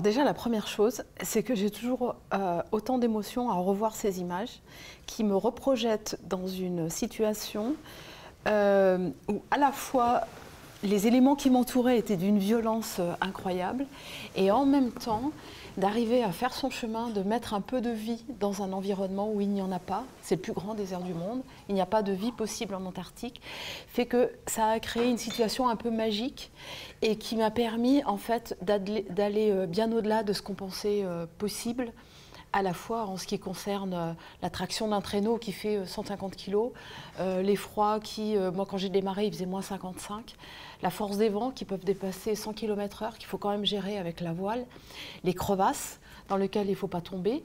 déjà, la première chose, c'est que j'ai toujours autant d'émotions à revoir ces images qui me reprojettent dans une situation où à la fois les éléments qui m'entouraient étaient d'une violence incroyable et en même temps d'arriver à faire son chemin, de mettre un peu de vie dans un environnement où il n'y en a pas. C'est le plus grand désert du monde. Il n'y a pas de vie possible en Antarctique. Fait que ça a créé une situation un peu magique et qui m'a permis en fait d'aller bien au-delà de ce qu'on pensait possible, à la fois en ce qui concerne la traction d'un traîneau qui fait 150 kg, l'effroi qui, moi quand j'ai démarré, il faisait moins 55, la force des vents qui peuvent dépasser 100 km/h, qu'il faut quand même gérer avec la voile, les crevasses dans lesquelles il ne faut pas tomber.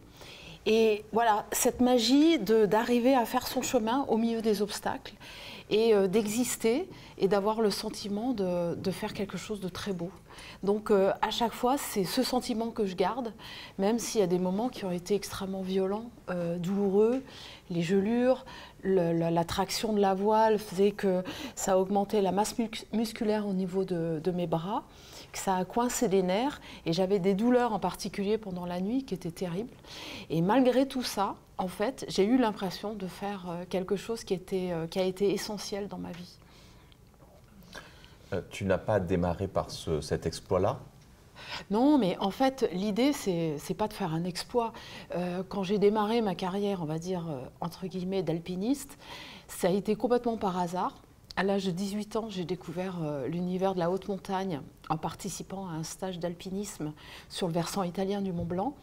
Et voilà, cette magie d'arriver à faire son chemin au milieu des obstacles et d'exister et d'avoir le sentiment de faire quelque chose de très beau. Donc à chaque fois, c'est ce sentiment que je garde, même s'il y a des moments qui ont été extrêmement violents, douloureux, les gelures, la traction de la voile faisait que ça augmentait la masse musculaire au niveau de mes bras, que ça a coincé les nerfs et j'avais des douleurs en particulier pendant la nuit qui étaient terribles. Et malgré tout ça, en fait, j'ai eu l'impression de faire quelque chose qui a été essentiel dans ma vie. Tu n'as pas démarré par cet exploit-là? Non, mais en fait, l'idée, c'est pas de faire un exploit. Quand j'ai démarré ma carrière, on va dire, entre guillemets, d'alpiniste, ça a été complètement par hasard. À l'âge de 18 ans, j'ai découvert l'univers de la haute montagne en participant à un stage d'alpinisme sur le versant italien du Mont Blanc.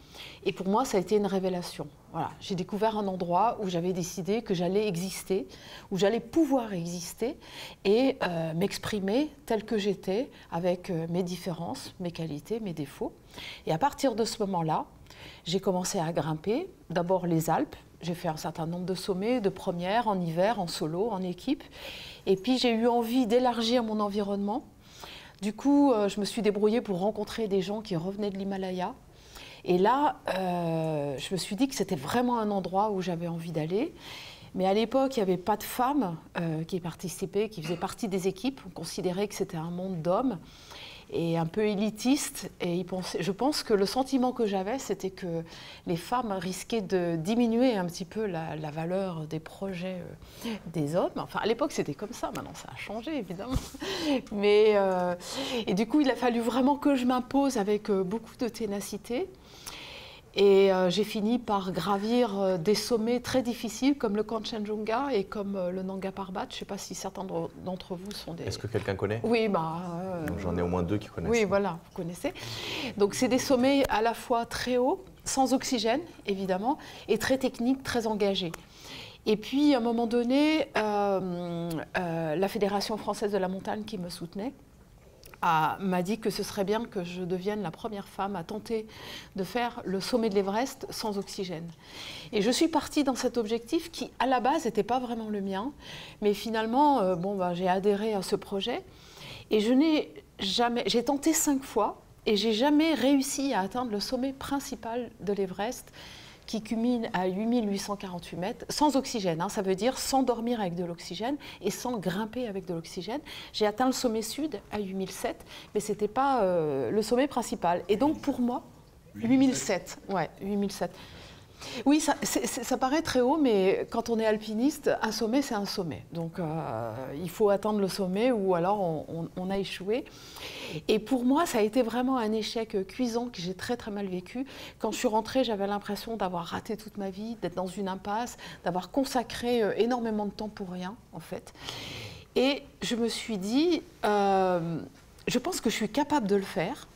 Et pour moi, ça a été une révélation. Voilà, j'ai découvert un endroit où j'avais décidé que j'allais exister, où j'allais pouvoir exister et m'exprimer tel que j'étais, avec mes différences, mes qualités, mes défauts. Et à partir de ce moment-là, j'ai commencé à grimper, d'abord les Alpes. J'ai fait un certain nombre de sommets, de premières, en hiver, en solo, en équipe. Et puis j'ai eu envie d'élargir mon environnement. Du coup, je me suis débrouillée pour rencontrer des gens qui revenaient de l'Himalaya. Et là, je me suis dit que c'était vraiment un endroit où j'avais envie d'aller. Mais à l'époque, il n'y avait pas de femmes qui participaient, qui faisaient partie des équipes. On considérait que c'était un monde d'hommes et un peu élitiste. Et je pense que le sentiment que j'avais, c'était que les femmes risquaient de diminuer un petit peu la valeur des projets des hommes. Enfin, à l'époque, c'était comme ça. Maintenant, ça a changé, évidemment. Mais, et du coup, il a fallu vraiment que je m'impose avec beaucoup de ténacité. Et j'ai fini par gravir des sommets très difficiles comme le Kanchenjunga et comme le Nanga Parbat. Je ne sais pas si certains d'entre vous sont des... Est-ce que quelqu'un connaît? Oui, j'en ai au moins 2 qui connaissent. Oui, voilà, vous connaissez. Donc c'est des sommets à la fois très hauts, sans oxygène évidemment, et très techniques, très engagés. Et puis à un moment donné, la Fédération française de la montagne qui me soutenait m'a dit que ce serait bien que je devienne la première femme à tenter de faire le sommet de l'Everest sans oxygène. Et je suis partie dans cet objectif qui, à la base, n'était pas vraiment le mien. Mais finalement, j'ai adhéré à ce projet. Et j'ai tenté 5 fois et j'ai jamais réussi à atteindre le sommet principal de l'Everest, qui culmine à 8848 mètres, sans oxygène, ça veut dire sans dormir avec de l'oxygène et sans grimper avec de l'oxygène. J'ai atteint le sommet sud à 8007, mais ce n'était pas le sommet principal. Et donc pour moi, 8007, ouais, 8007. Oui, ça paraît très haut, mais quand on est alpiniste, un sommet, c'est un sommet. Donc, il faut atteindre le sommet ou alors on a échoué. Et pour moi, ça a été vraiment un échec cuisant que j'ai très, très mal vécu. Quand je suis rentrée, j'avais l'impression d'avoir raté toute ma vie, d'être dans une impasse, d'avoir consacré énormément de temps pour rien, en fait. Et je me suis dit, je pense que je suis capable de le faire.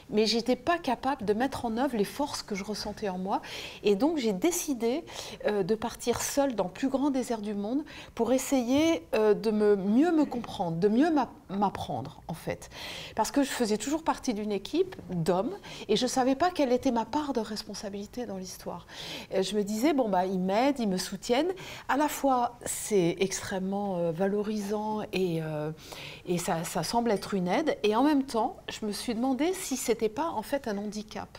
Mais je n'étais pas capable de mettre en œuvre les forces que je ressentais en moi. Et donc, j'ai décidé de partir seule dans le plus grand désert du monde pour essayer de mieux me comprendre, de mieux m'apprendre, en fait. Parce que je faisais toujours partie d'une équipe d'hommes et je ne savais pas quelle était ma part de responsabilité dans l'histoire. Je me disais, ils m'aident, ils me soutiennent. À la fois, c'est extrêmement valorisant et ça semble être une aide. Et en même temps, je me suis demandé si c'était pas en fait un handicap.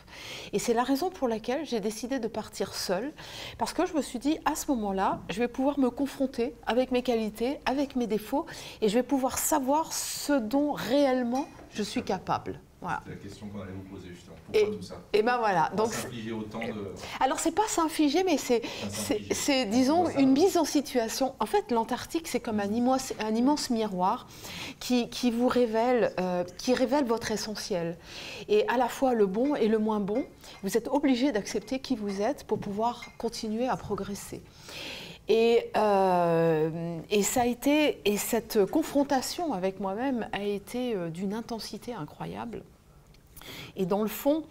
Et c'est la raison pour laquelle j'ai décidé de partir seule, parce que je me suis dit, à ce moment-là, je vais pouvoir me confronter avec mes qualités, avec mes défauts, et je vais pouvoir savoir ce dont réellement je suis capable. Voilà. C'est la question qu'on allait vous poser justement. Pourquoi tout ça? Et ben voilà. Donc s'infliger autant de... Alors c'est pas s'infliger, mais c'est disons une mise en situation. En fait, l'Antarctique c'est comme un immense miroir qui vous révèle, qui révèle votre essentiel. Et à la fois le bon et le moins bon, vous êtes obligé d'accepter qui vous êtes pour pouvoir continuer à progresser. Et ça a été, et cette confrontation avec moi-même a été d'une intensité incroyable. Et dans le fond,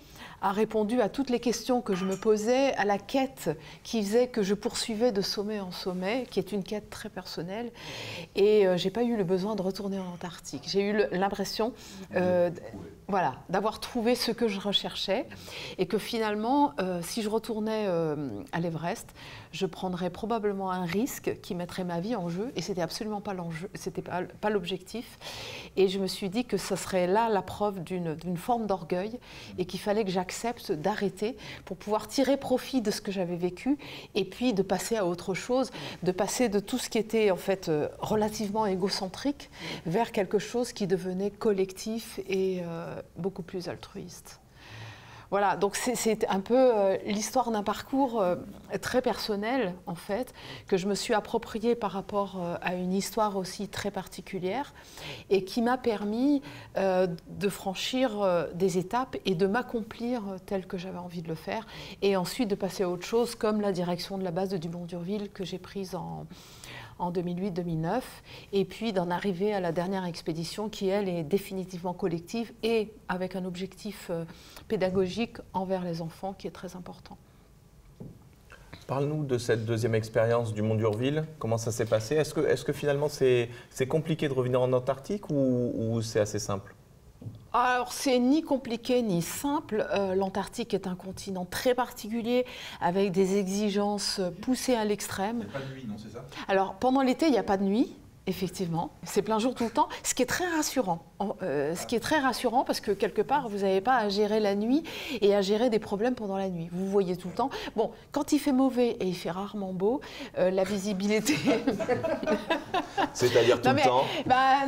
a répondu à toutes les questions que je me posais, à la quête qui faisait que je poursuivais de sommet en sommet, qui est une quête très personnelle. Et je n'ai pas eu le besoin de retourner en Antarctique. J'ai eu l'impression voilà, d'avoir trouvé ce que je recherchais et que finalement, si je retournais à l'Everest, je prendrais probablement un risque qui mettrait ma vie en jeu et c'était absolument pas l'enjeu, c'était pas l'objectif. Et je me suis dit que ce serait là la preuve d'une forme d'orgueil et qu'il fallait que j'accepte d'arrêter pour pouvoir tirer profit de ce que j'avais vécu et puis de passer à autre chose, de passer de tout ce qui était en fait relativement égocentrique vers quelque chose qui devenait collectif et beaucoup plus altruiste. Voilà, donc c'est un peu l'histoire d'un parcours très personnel, en fait, que je me suis approprié par rapport à une histoire aussi très particulière et qui m'a permis de franchir des étapes et de m'accomplir tel que j'avais envie de le faire et ensuite de passer à autre chose comme la direction de la base de Dumont-d'Urville que j'ai prise en 2008-2009, et puis d'en arriver à la dernière expédition qui, elle, est définitivement collective et avec un objectif pédagogique envers les enfants qui est très important. Parle-nous de cette deuxième expérience du Mont d'Urville. Comment ça s'est passé? Est-ce que finalement c'est compliqué de revenir en Antarctique ou c'est assez simple? Alors, c'est ni compliqué ni simple. L'Antarctique est un continent très particulier avec des exigences poussées à l'extrême. Il n'y a pas de nuit, non, c'est ça? Alors, pendant l'été, il n'y a pas de nuit. Effectivement, c'est plein jour tout le temps, ce qui est très rassurant. Parce que quelque part, vous n'avez pas à gérer la nuit et à gérer des problèmes pendant la nuit. Vous voyez tout le temps. Bon, quand il fait mauvais et il fait rarement beau, la visibilité... C'est-à-dire tout le temps?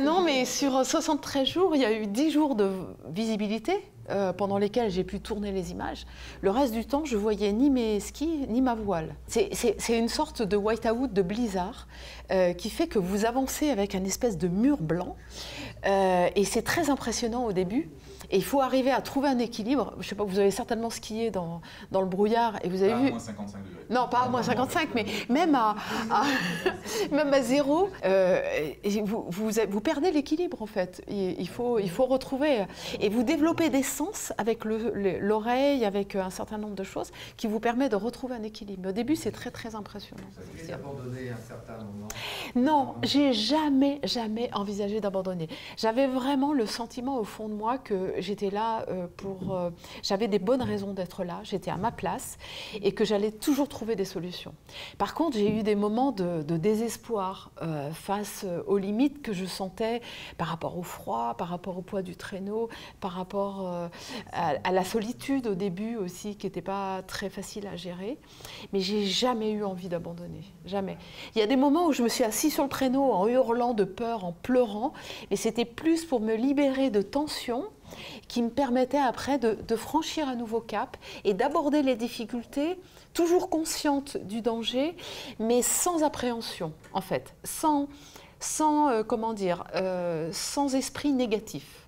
Non, mais sur 73 jours, il y a eu 10 jours de visibilité pendant lesquels j'ai pu tourner les images. Le reste du temps, je voyais ni mes skis, ni ma voile. C'est une sorte de white-out, de blizzard, qui fait que vous avancez avec un espèce de mur blanc. Et c'est très impressionnant au début. Et il faut arriver à trouver un équilibre. Je ne sais pas, vous avez certainement skié dans le brouillard et vous avez vu... À moins 55 degrés. Non, pas à moins 55, mais même à zéro, vous perdez l'équilibre en fait. Il faut retrouver... Et vous développez des sens avec l'oreille, avec un certain nombre de choses qui vous permettent de retrouver un équilibre. Mais au début, c'est très très impressionnant. Vous avez abandonné à un certain moment? Non, j'ai jamais envisagé d'abandonner. J'avais vraiment le sentiment au fond de moi que j'étais là j'avais des bonnes raisons d'être là, j'étais à ma place et que j'allais toujours trouver des solutions. Par contre, j'ai eu des moments de désespoir face aux limites que je sentais par rapport au froid, par rapport au poids du traîneau, par rapport à la solitude au début aussi, qui n'était pas très facile à gérer. Mais j'ai jamais eu envie d'abandonner, jamais. Il y a des moments où je me suis assise sur le traîneau en hurlant de peur, en pleurant, mais c'était plus pour me libérer de tension qui me permettait après de franchir un nouveau cap et d'aborder les difficultés, toujours consciente du danger, mais sans appréhension, en fait, sans esprit négatif.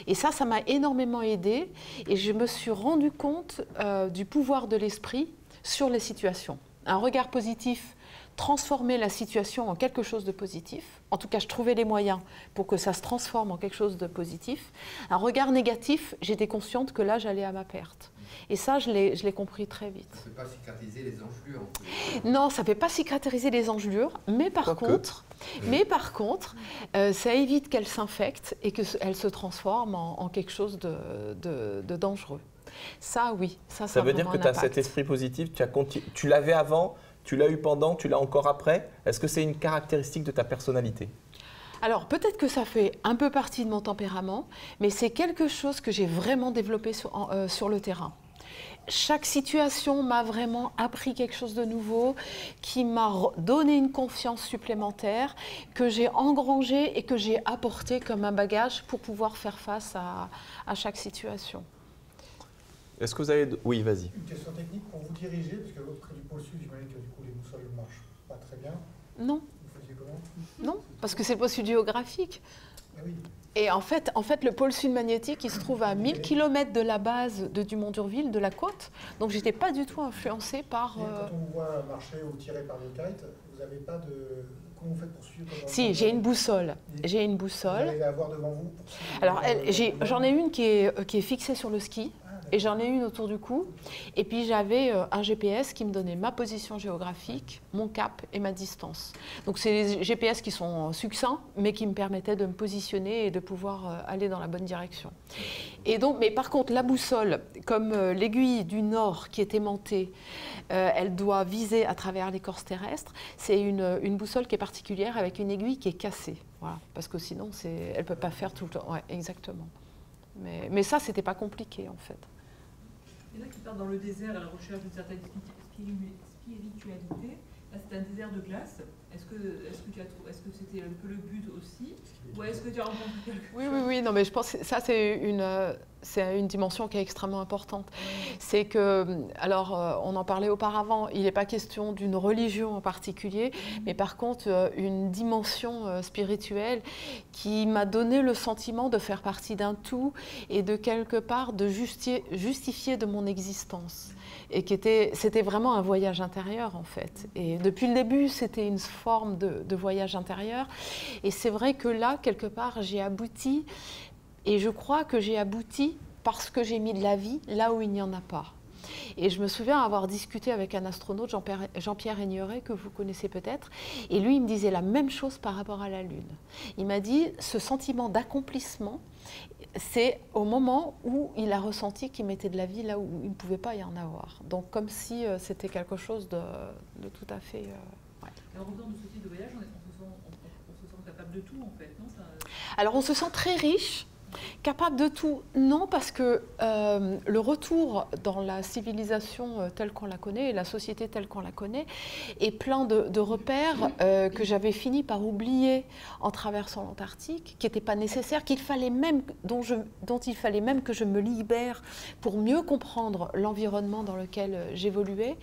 Et ça m'a énormément aidée et je me suis rendu compte du pouvoir de l'esprit sur les situations. Un regard positif transformer la situation en quelque chose de positif. En tout cas, je trouvais les moyens pour que ça se transforme en quelque chose de positif. Un regard négatif, j'étais consciente que là, j'allais à ma perte. Et ça, je l'ai compris très vite. Ça ne fait pas cicatriser les engelures? Non, ça ne fait pas cicatriser les engelures, mais par contre, ça évite qu'elles s'infectent et qu'elles se transforment en quelque chose de dangereux. Ça, oui. Ça veut dire que tu as cet esprit positif, tu l'avais avant, tu l'as eu pendant, tu l'as encore après. Est-ce que c'est une caractéristique de ta personnalité? Alors, peut-être que ça fait un peu partie de mon tempérament, mais c'est quelque chose que j'ai vraiment développé sur le terrain. chaque situation m'a vraiment appris quelque chose de nouveau, qui m'a donné une confiance supplémentaire, que j'ai engrangée et que j'ai apporté comme un bagage pour pouvoir faire face à chaque situation. Est-ce que vous avez... Oui, vas-y. Une question technique pour vous diriger, parce que près du pôle sud, j'imagine que du coup les boussoles ne marchent pas très bien. Non. Vous faisiez comment? Non, parce que c'est le pôle sud géographique. Ah oui. Et en fait, le pôle sud magnétique, il se trouve à 1000 km de la base de Dumont d'Urville, de la côte. Donc, je n'étais pas du tout influencée par... Et quand on vous voit marcher ou tirer par le kite, vous n'avez pas de... Comment vous faites pour suivre? Si, j'ai une boussole. J'ai une Vous boussole. allez la voir devant vous pour suivre. Alors, j'en ai une qui est fixée sur le ski. Et j'en ai une autour du cou. Et puis j'avais un GPS qui me donnait ma position géographique, mon cap et ma distance. Donc c'est les GPS qui sont succincts, mais qui me permettaient de me positionner et de pouvoir aller dans la bonne direction. Et donc, mais par contre, la boussole, comme l'aiguille du nord qui est aimantée, elle doit viser à travers l'écorce terrestre. C'est une boussole qui est particulière avec une aiguille qui est cassée. Voilà, parce que sinon, elle ne peut pas faire tout le temps. Ouais, exactement. Mais ça, c'était pas compliqué en fait. Il y en a qui partent dans le désert à la recherche d'une certaine spiritualité. Là, c'est un désert de glace. Est-ce que c'était un peu le but aussi? Ou est-ce que tu as rencontré quelqu'un? Oui, non, mais je pense que ça, c'est une dimension qui est extrêmement importante. C'est que, alors, on en parlait auparavant, il n'est pas question d'une religion en particulier, mais par contre, une dimension spirituelle qui m'a donné le sentiment de faire partie d'un tout et de quelque part de justifier de mon existence. Et c'était vraiment un voyage intérieur en fait. Et depuis le début, c'était une forme de voyage intérieur. Et c'est vrai que là, quelque part, j'ai abouti. Et je crois que j'ai abouti parce que j'ai mis de la vie là où il n'y en a pas. Et je me souviens avoir discuté avec un astronaute, Jean-Pierre Aigneret, que vous connaissez peut-être, et lui, il me disait la même chose par rapport à la Lune. Il m'a dit, ce sentiment d'accomplissement, c'est au moment où il a ressenti qu'il mettait de la vie là où il ne pouvait pas y en avoir. Donc comme si c'était quelque chose de tout à fait... ouais. Et en revenant de ce type de voyage, on se sent capable de tout en fait, non? Alors on se sent très riche. Capable de tout, non, parce que le retour dans la civilisation telle qu'on la connaît, et la société telle qu'on la connaît, est plein de repères que j'avais fini par oublier en traversant l'Antarctique, qui n'étaient pas nécessaires, dont il fallait même que je me libère pour mieux comprendre l'environnement dans lequel j'évoluais.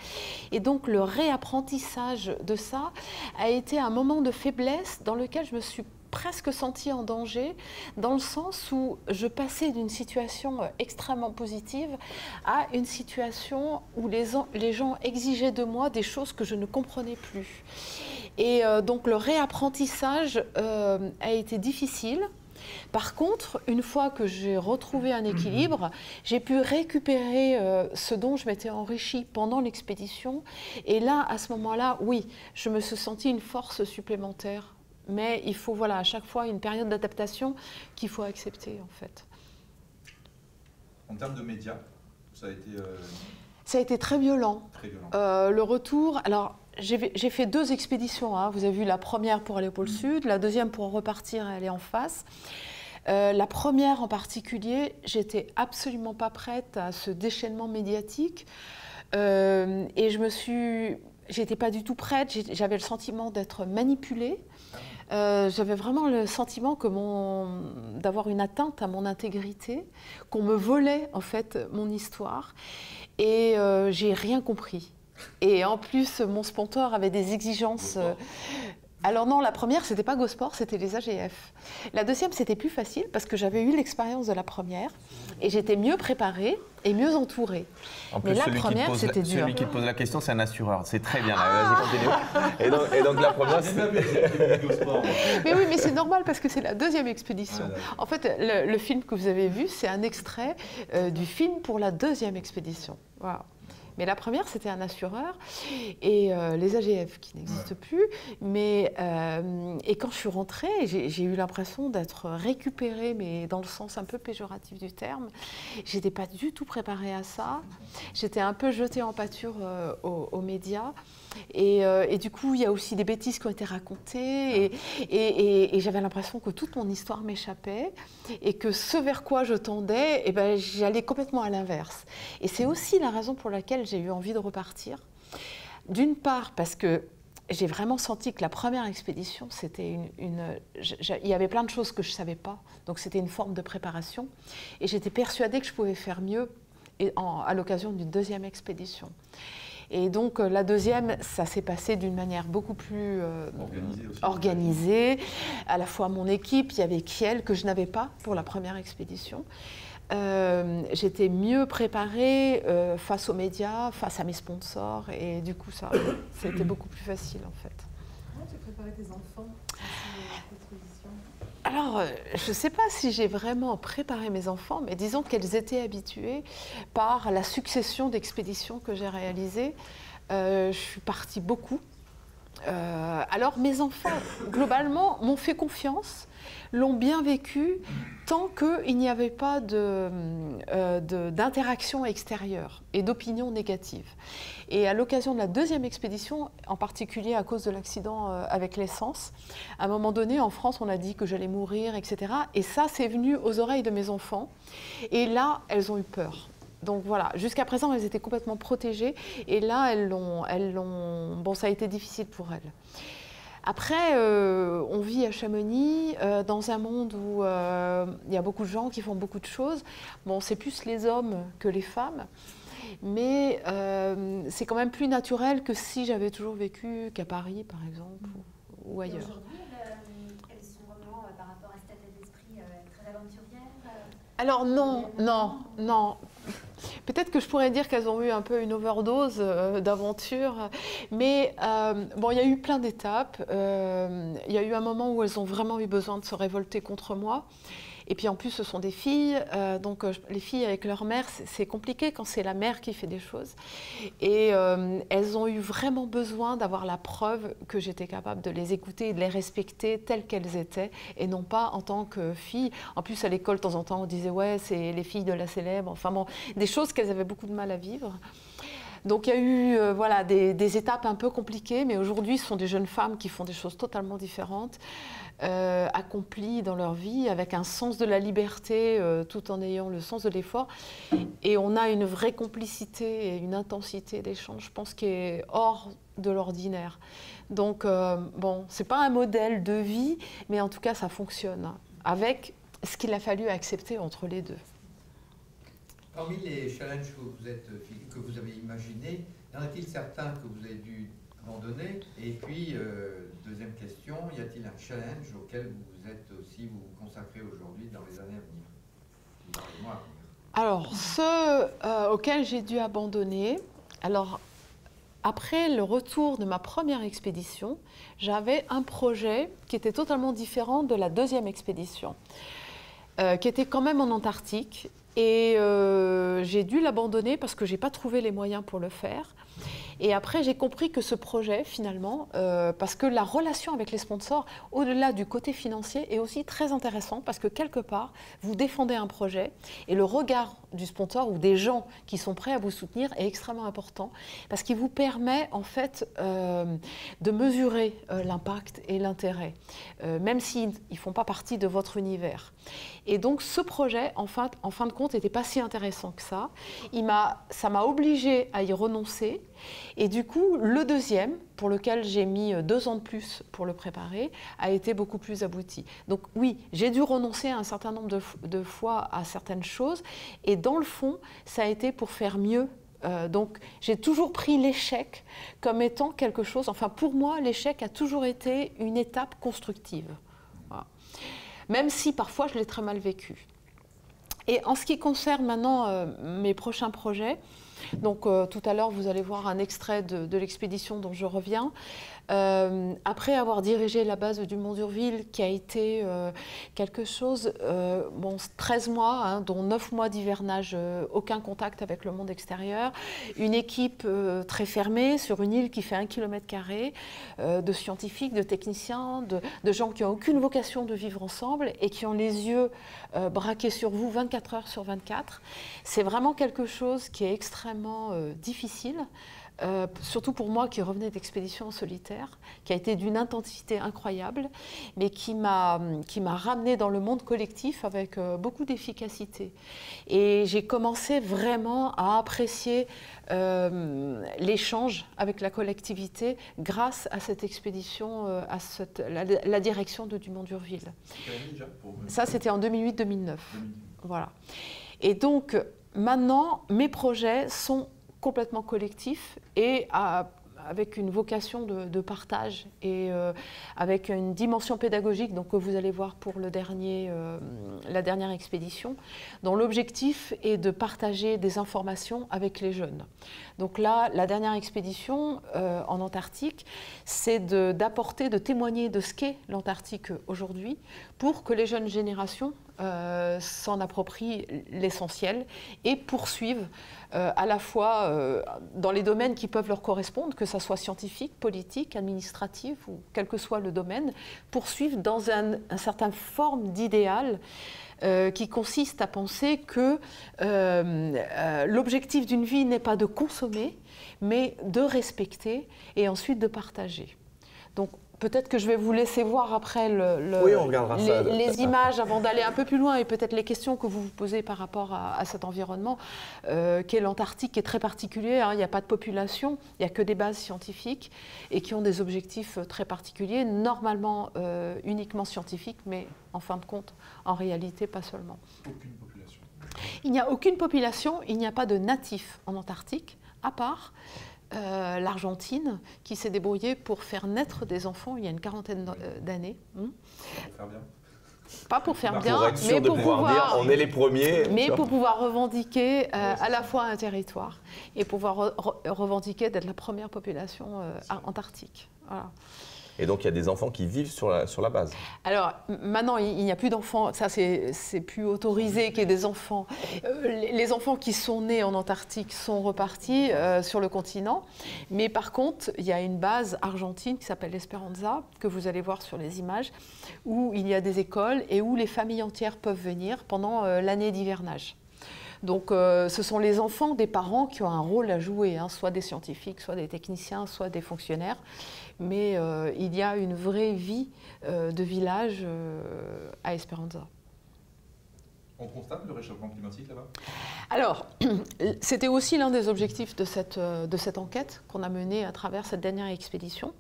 Et donc le réapprentissage de ça a été un moment de faiblesse dans lequel je me suis presque sentie en danger, dans le sens où je passais d'une situation extrêmement positive à une situation où les gens exigeaient de moi des choses que je ne comprenais plus. Et donc le réapprentissage a été difficile. Par contre, une fois que j'ai retrouvé un équilibre, j'ai pu récupérer ce dont je m'étais enrichie pendant l'expédition. Et là, à ce moment-là, oui, je me suis sentie une force supplémentaire. Mais il faut, voilà, à chaque fois, une période d'adaptation qu'il faut accepter, en fait. En termes de médias, ça a été... Ça a été très violent. Très violent. Le retour... Alors, j'ai fait 2 expéditions. Hein. Vous avez vu la première pour aller au pôle Sud, la deuxième pour repartir et aller en face. La première en particulier, j'étais absolument pas prête à ce déchaînement médiatique. Et j'étais pas du tout prête. J'avais le sentiment d'être manipulée. J'avais vraiment le sentiment d'avoir une atteinte à mon intégrité, qu'on me volait en fait mon histoire, et j'ai rien compris. Et en plus, mon sponsor avait des exigences. Alors non, la première, c'était pas Gosport, c'était les AGF. La deuxième, c'était plus facile parce que j'avais eu l'expérience de la première et j'étais mieux préparée et mieux entourée. En plus, mais la première, c'était dur. Celui qui te pose la question, c'est un assureur. C'est très bien. Vas-y, continue. Et donc la première, Mais oui, mais c'est normal parce que c'est la deuxième expédition. Ah, en fait, le film que vous avez vu, c'est un extrait du film pour la deuxième expédition. Voilà. Mais la première, c'était un assureur et les AGF qui n'existent plus. Mais et quand je suis rentrée, j'ai eu l'impression d'être récupérée, mais dans le sens un peu péjoratif du terme. J'étais pas du tout préparée à ça. J'étais un peu jetée en pâture aux médias. Et du coup, il y a aussi des bêtises qui ont été racontées et j'avais l'impression que toute mon histoire m'échappait et que ce vers quoi je tendais, eh ben, j'allais complètement à l'inverse. Et c'est aussi la raison pour laquelle j'ai eu envie de repartir. D'une part, parce que j'ai vraiment senti que la première expédition, c'était il y avait plein de choses que je ne savais pas, donc c'était une forme de préparation. Et j'étais persuadée que je pouvais faire mieux à l'occasion d'une deuxième expédition. Et donc la deuxième, ça s'est passé d'une manière beaucoup plus organisée. À la fois mon équipe, il y avait Kiel que je n'avais pas pour la première expédition. J'étais mieux préparée face aux médias, face à mes sponsors, et du coup ça a été beaucoup plus facile en fait. Comment tu as préparé tes enfants à cette expédition ? Alors, je ne sais pas si j'ai vraiment préparé mes enfants, mais disons qu'elles étaient habituées par la succession d'expéditions que j'ai réalisées. Je suis partie beaucoup. Alors, mes enfants, globalement, m'ont fait confiance, l'ont bien vécu, tant qu'il n'y avait pas d'interaction extérieure et d'opinion négative. Et à l'occasion de la deuxième expédition, en particulier à cause de l'accident avec l'essence, à un moment donné, en France, on a dit que j'allais mourir, etc. Et ça, c'est venu aux oreilles de mes enfants. Et là, elles ont eu peur. Donc voilà, jusqu'à présent, elles étaient complètement protégées. Et là, bon, ça a été difficile pour elles. Après, on vit à Chamonix, dans un monde où il y a beaucoup de gens qui font beaucoup de choses. Bon, c'est plus les hommes que les femmes. Mais c'est quand même plus naturel que si j'avais toujours vécu qu'à Paris, par exemple, ou ailleurs. Aujourd'hui, elles sont vraiment, par rapport à cet état d'esprit, très aventurières Alors non. Peut-être que je pourrais dire qu'elles ont eu un peu une overdose d'aventure, mais bon, il y a eu plein d'étapes. Il y a eu un moment où elles ont vraiment eu besoin de se révolter contre moi. Et puis en plus, ce sont des filles, donc les filles avec leur mère, c'est compliqué quand c'est la mère qui fait des choses. Et elles ont eu vraiment besoin d'avoir la preuve que j'étais capable de les écouter et de les respecter telles qu'elles étaient, et non pas en tant que filles. En plus, à l'école, de temps en temps, on disait « ouais, c'est les filles de la célèbre », enfin bon, des choses qu'elles avaient beaucoup de mal à vivre. Donc il y a eu voilà, des étapes un peu compliquées, mais aujourd'hui, ce sont des jeunes femmes qui font des choses totalement différentes. Accomplies dans leur vie, avec un sens de la liberté, tout en ayant le sens de l'effort. Et on a une vraie complicité et une intensité d'échange, je pense, qui est hors de l'ordinaire. Donc, bon, c'est pas un modèle de vie, mais en tout cas, ça fonctionne, avec ce qu'il a fallu accepter entre les deux. Parmi les challenges que vous avez imaginés, y en a-t-il certains que vous avez dû abandonner? Et puis, deuxième question, y a-t-il un challenge auquel vous consacrez aujourd'hui dans les années à venir, dans les mois à venir? Alors, ceux auxquels j'ai dû abandonner, alors après le retour de ma première expédition, j'avais un projet qui était totalement différent de la deuxième expédition, qui était quand même en Antarctique. Et j'ai dû l'abandonner parce que je n'ai pas trouvé les moyens pour le faire. Et après, j'ai compris que ce projet, finalement, parce que la relation avec les sponsors, au-delà du côté financier, est aussi très intéressant parce que quelque part, vous défendez un projet et le regard du sponsor ou des gens qui sont prêts à vous soutenir est extrêmement important parce qu'il vous permet, en fait, de mesurer l'impact et l'intérêt, même s'ils ne font pas partie de votre univers. Et donc, ce projet, en fin de compte, n'était pas si intéressant que ça. Ça m'a obligée à y renoncer. Et du coup, le deuxième, pour lequel j'ai mis 2 ans de plus pour le préparer, a été beaucoup plus abouti. Donc oui, j'ai dû renoncer un certain nombre de fois à certaines choses. Et dans le fond, ça a été pour faire mieux. Donc j'ai toujours pris l'échec comme étant quelque chose... Enfin, pour moi, l'échec a toujours été une étape constructive. Voilà. Même si parfois je l'ai très mal vécu. Et en ce qui concerne maintenant mes prochains projets, Donc tout à l'heure, vous allez voir un extrait de l'expédition dont je reviens. Après avoir dirigé la base du Mont d'Urville, qui a été quelque chose, 13 mois, hein, dont 9 mois d'hivernage, aucun contact avec le monde extérieur, une équipe très fermée sur une île qui fait 1 km², de scientifiques, de techniciens, de gens qui n'ont aucune vocation de vivre ensemble et qui ont les yeux braqués sur vous 24 heures sur 24. C'est vraiment quelque chose qui est extrêmement difficile. Surtout pour moi qui revenais d'expédition en solitaire, qui a été d'une intensité incroyable, mais qui m'a ramenée dans le monde collectif avec beaucoup d'efficacité. Et j'ai commencé vraiment à apprécier l'échange avec la collectivité grâce à cette expédition, la direction du Mont d'Urville. Ça, c'était en 2008-2009. Voilà. Et donc, maintenant, mes projets sont complètement collectif et avec une vocation de partage et avec une dimension pédagogique donc, que vous allez voir pour la dernière expédition, dont l'objectif est de partager des informations avec les jeunes. Donc là, la dernière expédition en Antarctique, c'est d'apporter, de témoigner de ce qu'est l'Antarctique aujourd'hui pour que les jeunes générations s'en approprient l'essentiel et poursuivent à la fois dans les domaines qui peuvent leur correspondre, que ce soit scientifique, politique, administratif ou quel que soit le domaine, poursuivent dans une certaine forme d'idéal qui consiste à penser que l'objectif d'une vie n'est pas de consommer, mais de respecter et ensuite de partager. Donc, peut-être que je vais vous laisser voir après oui, on regardera ça. les images avant d'aller un peu plus loin et peut-être les questions que vous vous posez par rapport à cet environnement qu'est l'Antarctique, qui est très particulier. Hein. Il n'y a pas de population, il n'y a que des bases scientifiques et qui ont des objectifs très particuliers, normalement uniquement scientifiques, mais en fin de compte, en réalité, pas seulement. Aucune population. Il n'y a aucune population, il n'y a pas de natifs en Antarctique, à part l'Argentine, qui s'est débrouillée pour faire naître des enfants il y a une quarantaine d'années. Pour faire bien. Pas pour faire bien, pour être sûr mais de pour pouvoir dire on est les premiers. Mais pour pouvoir revendiquer à la fois un territoire et pouvoir revendiquer d'être la première population antarctique. Voilà. Et donc, il y a des enfants qui vivent sur la base. Alors, maintenant, il n'y a plus d'enfants. Ça, c'est plus autorisé qu'il y ait des enfants. Les enfants qui sont nés en Antarctique sont repartis sur le continent. Mais par contre, il y a une base argentine qui s'appelle Esperanza, que vous allez voir sur les images, où il y a des écoles et où les familles entières peuvent venir pendant l'année d'hivernage. Donc, ce sont les enfants des parents qui ont un rôle à jouer, hein, soit des scientifiques, soit des techniciens, soit des fonctionnaires. Mais il y a une vraie vie de village à Esperanza. On constate le réchauffement climatique là-bas? Alors, c'était aussi l'un des objectifs de cette enquête qu'on a menée à travers cette dernière expédition.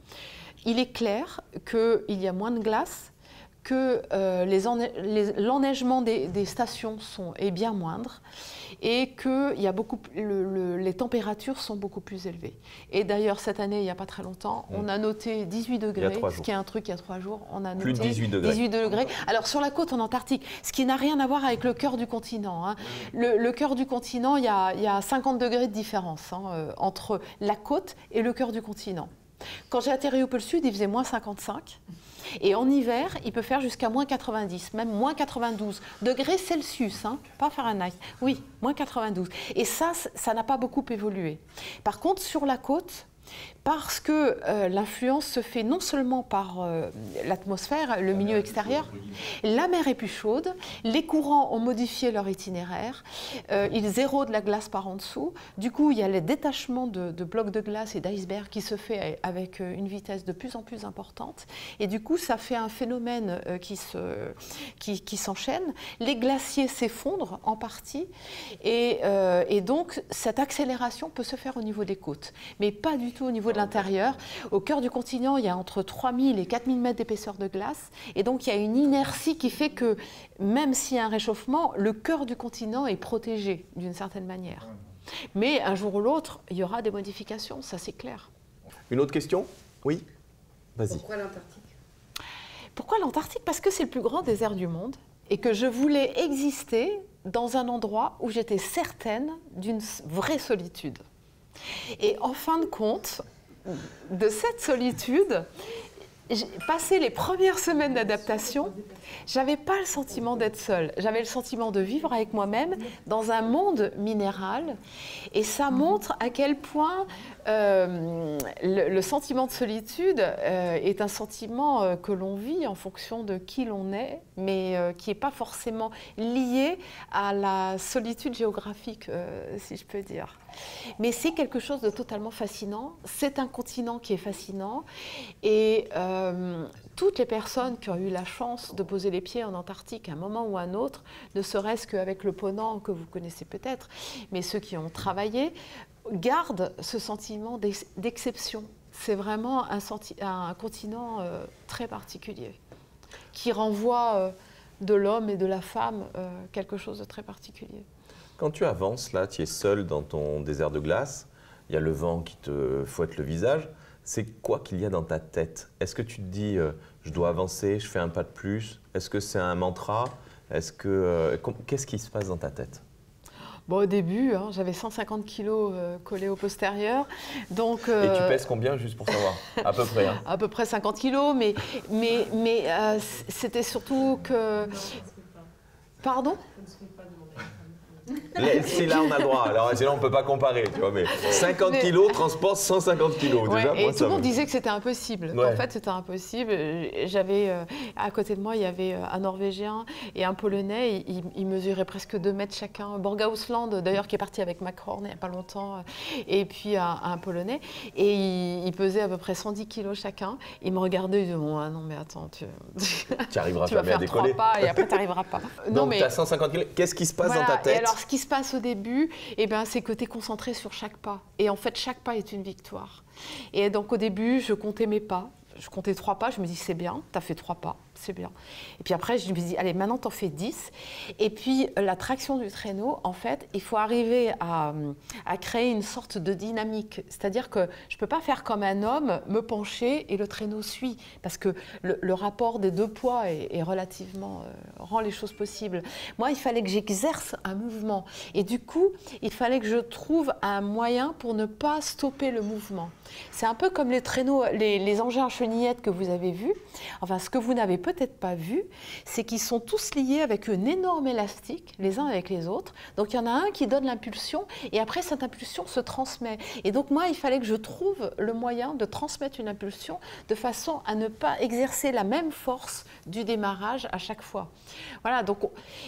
Il est clair qu'il y a moins de glace, que l'enneigement des stations est bien moindre et que les températures sont beaucoup plus élevées. Et d'ailleurs, cette année, il n'y a pas très longtemps, on a noté 18 degrés, ce qui est un truc il y a 3 jours. On a noté plus de 18 degrés. 18 degrés. Alors, sur la côte en Antarctique, ce qui n'a rien à voir avec le cœur du continent. Hein. Le cœur du continent, il y a 50 degrés de différence entre la côte et le cœur du continent. Quand j'ai atterri au pôle Sud, il faisait moins 55. Et en hiver, il peut faire jusqu'à moins 90, même moins 92 degrés Celsius, hein, pas Fahrenheit. Oui, moins 92. Et ça n'a pas beaucoup évolué. Par contre, sur la côte, parce que l'influence se fait non seulement par l'atmosphère, le milieu extérieur, la mer est plus chaude, les courants ont modifié leur itinéraire, ils érodent la glace par en dessous, du coup il y a le détachement de blocs de glace et d'icebergs qui se fait avec une vitesse de plus en plus importante, et du coup ça fait un phénomène qui s'enchaîne, les glaciers s'effondrent en partie, et donc cette accélération peut se faire au niveau des côtes, mais pas du tout au niveau de l'intérieur. Au cœur du continent, il y a entre 3000 et 4000 mètres d'épaisseur de glace. Et donc, il y a une inertie qui fait que, même s'il y a un réchauffement, le cœur du continent est protégé d'une certaine manière. Mais un jour ou l'autre, il y aura des modifications, ça c'est clair. Une autre question? Oui? Vas-y. Pourquoi l'Antarctique? Pourquoi l'Antarctique? Parce que c'est le plus grand désert du monde et que je voulais exister dans un endroit où j'étais certaine d'une vraie solitude. Et en fin de compte, de cette solitude, passé les premières semaines d'adaptation, j'avais pas le sentiment d'être seule. J'avais le sentiment de vivre avec moi-même dans un monde minéral. Et ça montre à quel point le sentiment de solitude est un sentiment que l'on vit en fonction de qui l'on est, mais qui n'est pas forcément lié à la solitude géographique, si je peux dire. Mais c'est quelque chose de totalement fascinant. C'est un continent qui est fascinant. Et toutes les personnes qui ont eu la chance de poser les pieds en Antarctique à un moment ou à un autre, ne serait-ce qu'avec le Ponant que vous connaissez peut-être, mais ceux qui ont travaillé, gardent ce sentiment d'exception. C'est vraiment un continent très particulier, qui renvoie de l'homme et de la femme quelque chose de très particulier. Quand tu avances, là, tu es seul dans ton désert de glace, il y a le vent qui te fouette le visage. C'est quoi qu'il y a dans ta tête? Est-ce que tu te dis je dois avancer, je fais un pas de plus? Est-ce que c'est un mantra? Qu'est-ce qui se passe dans ta tête? Bon, au début, j'avais 150 kilos collés au postérieur. Donc, et tu pèses combien, juste pour savoir? À peu près. À peu près 50 kilos, mais c'était surtout que... Pardon? Si là on a le droit, alors sinon on ne peut pas comparer, tu vois, mais 50 kilos transporte 150 kilos. Ouais, déjà, et tout le monde disait que c'était impossible. Ouais. En fait, c'était impossible. J'avais, à côté de moi, il y avait un Norvégien et un Polonais. Ils mesuraient presque 2 mètres chacun. Borgausland, d'ailleurs, qui est parti avec Macron il n'y a pas longtemps, et puis un Polonais. Et ils pesaient à peu près 110 kilos chacun. Ils me regardaient, ils disaient, oh, non mais attends, tu arriveras tu vas jamais à faire décoller. 3 pas et après tu n'arriveras pas. Donc tu as 150 kilos, qu'est-ce qui se passe voilà. dans ta tête? Et alors, ce qui se passe au début, c'est que tu es concentré sur chaque pas. Et en fait, chaque pas est une victoire. Et donc, au début, je comptais mes pas. Je comptais 3 pas, je me dis, c'est bien, tu as fait 3 pas, c'est bien. Et puis après, je me dis, allez, maintenant, tu en fais 10. Et puis, la traction du traîneau, en fait, il faut arriver à créer une sorte de dynamique. C'est-à-dire que je ne peux pas faire comme un homme, me pencher et le traîneau suit. Parce que le rapport des 2 poids est relativement... rend les choses possibles. Moi, il fallait que j'exerce un mouvement. Et du coup, il fallait que je trouve un moyen pour ne pas stopper le mouvement. C'est un peu comme les traîneaux, les engins à chenillettes que vous avez vus. Enfin, ce que vous n'avez peut-être pas vu, c'est qu'ils sont tous liés avec une énorme élastique, les uns avec les autres. Donc, il y en a un qui donne l'impulsion et après, cette impulsion se transmet. Et donc, moi, il fallait que je trouve le moyen de transmettre une impulsion de façon à ne pas exercer la même force du démarrage à chaque fois. Voilà, donc,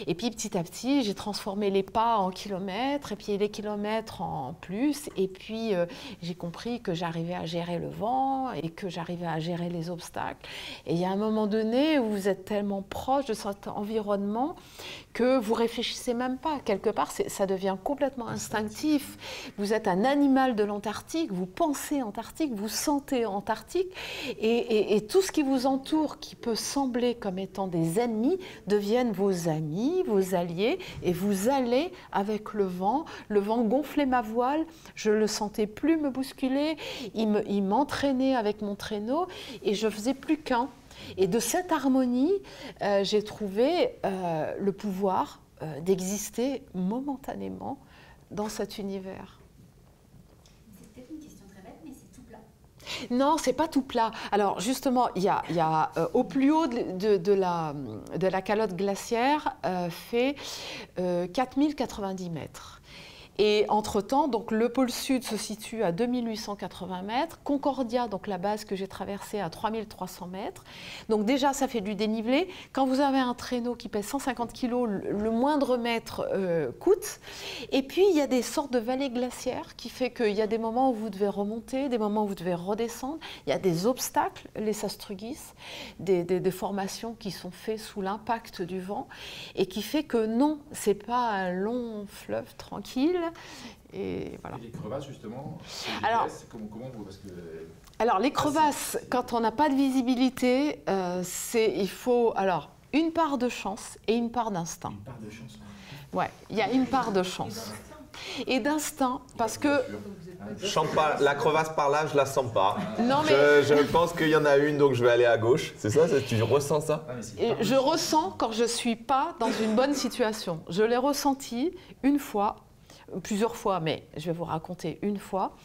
et puis petit à petit, j'ai transformé les pas en kilomètres et puis les kilomètres en plus. Et puis, j'ai compris que j'arrivais à gérer le vent et que j'arrivais à gérer les obstacles. Et il y a un moment donné où vous êtes tellement proche de cet environnement que vous réfléchissez même pas. Quelque part, ça devient complètement instinctif. Vous êtes un animal de l'Antarctique, vous pensez Antarctique, vous sentez Antarctique. Et tout ce qui vous entoure, qui peut sembler comme étant des ennemis, deviennent vos amis, vos alliés. Et vous allez avec le vent. Le vent gonflait ma voile, je ne le sentais plus me bousculer. Il m'entraînait avec mon traîneau et je faisais plus qu'un. Et de cette harmonie, j'ai trouvé le pouvoir d'exister momentanément dans cet univers. C'est peut-être une question très bête, mais c'est tout plat. Non, c'est pas tout plat. Alors justement, il y a au plus haut de la calotte glaciaire fait 4090 mètres. Et entre-temps, donc, le pôle sud se situe à 2880 mètres, Concordia, donc la base que j'ai traversée, à 3300 mètres. Donc déjà, ça fait du dénivelé. Quand vous avez un traîneau qui pèse 150 kg, le moindre mètre coûte. Et puis, il y a des sortes de vallées glaciaires qui fait qu'il y a des moments où vous devez remonter, des moments où vous devez redescendre. Il y a des obstacles, les sastrughis, des formations qui sont faites sous l'impact du vent et qui fait que non, c'est pas un long fleuve tranquille. Et voilà. Et les crevasses, justement, alors, comment vous... Parce que... Alors, les crevasses, quand on n'a pas de visibilité, il faut une part de chance et une part d'instinct. Une part de chance. Ouais, il y a une part de chance. Et d'instinct, parce que... Je sens pas, la crevasse par là, je la sens pas. Non, mais Je pense qu'il y en a une, donc je vais aller à gauche. C'est ça, tu ressens ça? je ressens quand je suis pas dans une bonne situation. Je l'ai ressenti une fois, plusieurs fois, mais je vais vous raconter une fois.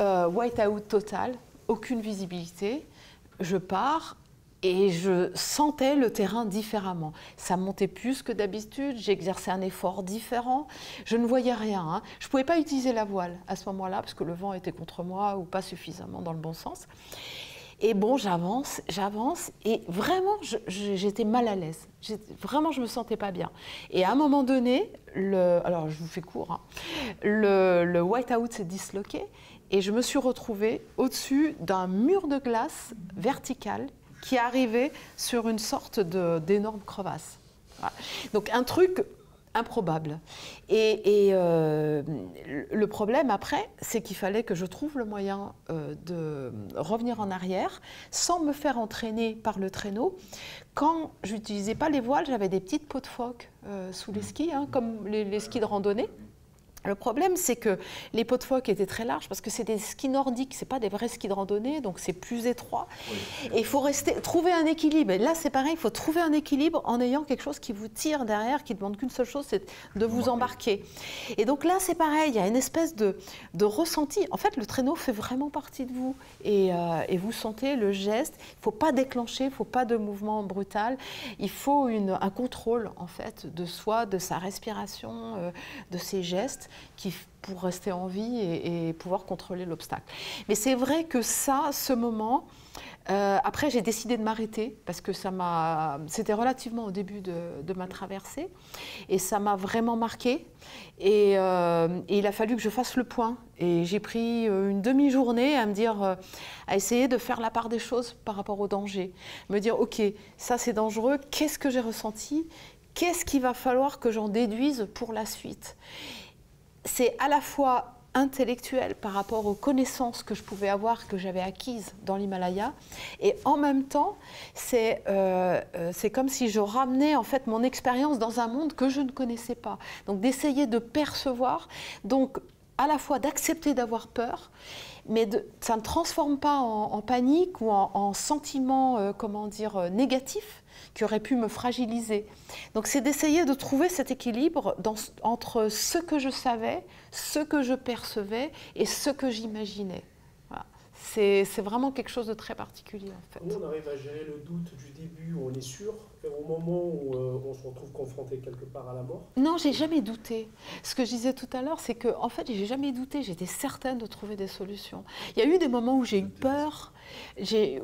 White out total, aucune visibilité. Je pars. Et je sentais le terrain différemment. Ça montait plus que d'habitude, j'exerçais un effort différent. Je ne voyais rien. Hein. Je ne pouvais pas utiliser la voile à ce moment-là, parce que le vent était contre moi ou pas suffisamment dans le bon sens. Et bon, j'avance, et vraiment, j'étais mal à l'aise. Vraiment, je ne me sentais pas bien. Et à un moment donné, alors je vous fais court, hein, le white-out s'est disloqué, et je me suis retrouvée au-dessus d'un mur de glace vertical qui arrivait sur une sorte d'énorme crevasse. Voilà. Donc un truc improbable. Et le problème après, c'est qu'il fallait que je trouve le moyen de revenir en arrière sans me faire entraîner par le traîneau. Quand je n'utilisais pas les voiles, j'avais des petites peaux de phoque sous les skis, hein, comme les skis de randonnée. Le problème, c'est que les pots de phoque étaient très larges parce que c'est des skis nordiques, ce n'est pas des vrais skis de randonnée, donc c'est plus étroit. Oui. Et il faut trouver un équilibre. Et là, c'est pareil, il faut trouver un équilibre en ayant quelque chose qui vous tire derrière, qui ne demande qu'une seule chose, c'est de vous embarquer. Et donc là, c'est pareil, il y a une espèce de ressenti. En fait, le traîneau fait vraiment partie de vous. Et vous sentez le geste. Il ne faut pas déclencher, il ne faut pas de mouvement brutal. Il faut un contrôle, en fait, de soi, de sa respiration, de ses gestes, pour rester en vie et pouvoir contrôler l'obstacle. Mais c'est vrai que ce moment, après j'ai décidé de m'arrêter parce que c'était relativement au début de ma traversée et ça m'a vraiment marqué et il a fallu que je fasse le point et j'ai pris une demi-journée à me dire, à essayer de faire la part des choses par rapport au danger. Me dire, ok, ça c'est dangereux, qu'est-ce que j'ai ressenti? Qu'est-ce qu'il va falloir que j'en déduise pour la suite? C'est à la fois intellectuel par rapport aux connaissances que je pouvais avoir, que j'avais acquises dans l'Himalaya, et en même temps, c'est comme si je ramenais en fait mon expérience dans un monde que je ne connaissais pas. Donc d'essayer de percevoir, donc à la fois d'accepter d'avoir peur, mais ça ne transforme pas en panique ou en sentiment, comment dire, négatif, qui aurait pu me fragiliser. Donc c'est d'essayer de trouver cet équilibre entre ce que je savais, ce que je percevais et ce que j'imaginais. Voilà. C'est vraiment quelque chose de très particulier en fait. Comment on arrive à gérer le doute du début où on est sûr et au moment où on se retrouve confronté quelque part à la mort? Non, j'ai jamais douté. Ce que je disais tout à l'heure, c'est que en fait, j'ai jamais douté. J'étais certaine de trouver des solutions. Il y a eu des moments où j'ai eu peur, j'ai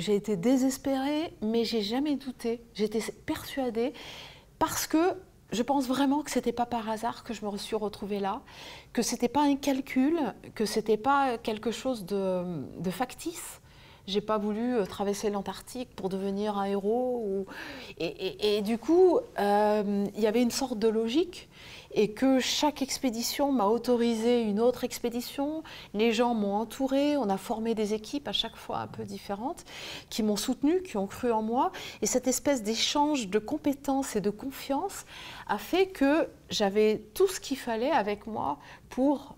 été désespérée, mais j'ai jamais douté. J'étais persuadée parce que je pense vraiment que c'était pas par hasard que je me suis retrouvée là, que c'était pas un calcul, que c'était pas quelque chose de factice. J'ai pas voulu traverser l'Antarctique pour devenir un héros. Et du coup, il y avait une sorte de logique et que chaque expédition m'a autorisé une autre expédition. Les gens m'ont entourée, on a formé des équipes à chaque fois un peu différentes qui m'ont soutenue, qui ont cru en moi. Et cette espèce d'échange de compétences et de confiance a fait que j'avais tout ce qu'il fallait avec moi pour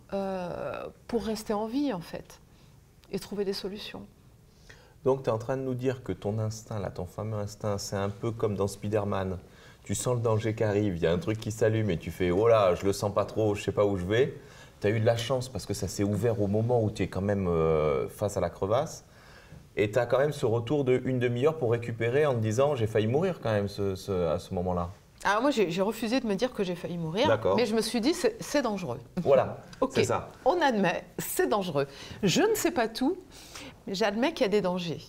rester en vie en fait et trouver des solutions. Donc, tu es en train de nous dire que ton instinct, là, ton fameux instinct, c'est un peu comme dans Spider-Man. Tu sens le danger qui arrive, il y a un truc qui s'allume et tu fais « Oh là, je le sens pas trop, je sais pas où je vais ». Tu as eu de la chance parce que ça s'est ouvert au moment où tu es quand même face à la crevasse. Et tu as quand même ce retour d'une demi-heure pour récupérer en te disant « J'ai failli mourir quand même à ce moment-là ». Alors moi, j'ai refusé de me dire que j'ai failli mourir, mais je me suis dit c'est dangereux. Voilà, okay, c'est ça. On admet, c'est dangereux. Je ne sais pas tout, mais j'admets qu'il y a des dangers.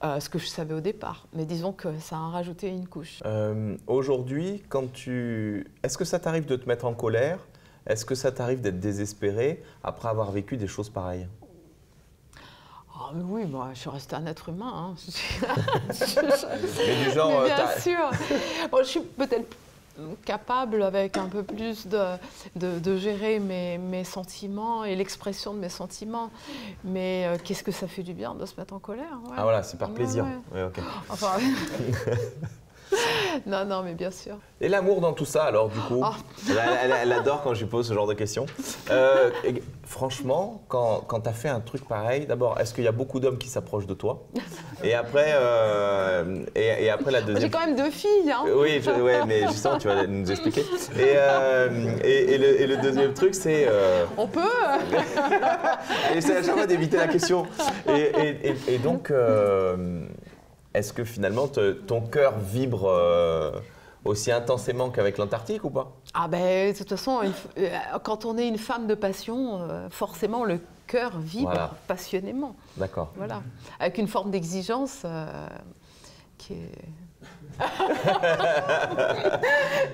Ce que je savais au départ, mais disons que ça a rajouté une couche. Aujourd'hui, est-ce que ça t'arrive de te mettre en colère? Est-ce que ça t'arrive d'être désespéré après avoir vécu des choses pareilles? Oh, mais oui, moi, je suis restée un être humain. Hein. Mais du genre, mais bien sûr. Bon, je suis peut-être capable, avec un peu plus de gérer mes sentiments et l'expression de mes sentiments. Mais qu'est-ce que ça fait du bien de se mettre en colère? Ouais. Ah voilà, c'est par plaisir. Ouais. Ouais, okay. Enfin, Non, non, mais bien sûr. Et l'amour dans tout ça, alors, du coup Oh. Elle adore quand je lui pose ce genre de questions. Franchement, quand tu as fait un truc pareil, d'abord, est-ce qu'il y a beaucoup d'hommes qui s'approchent de toi? Et après, et après la deuxième... J'ai quand même 2 filles. Hein. Oui, ouais, mais justement, tu vas nous expliquer. Et le deuxième truc, c'est... On peut. Elle essaie à chaque fois d'éviter la question. Et donc, est-ce que finalement, ton cœur vibre aussi intensément qu'avec l'Antarctique ou pas? Ah ben, de toute façon, quand on est une femme de passion, forcément le cœur vibre Voilà. passionnément. D'accord. Voilà. Avec une forme d'exigence qui est...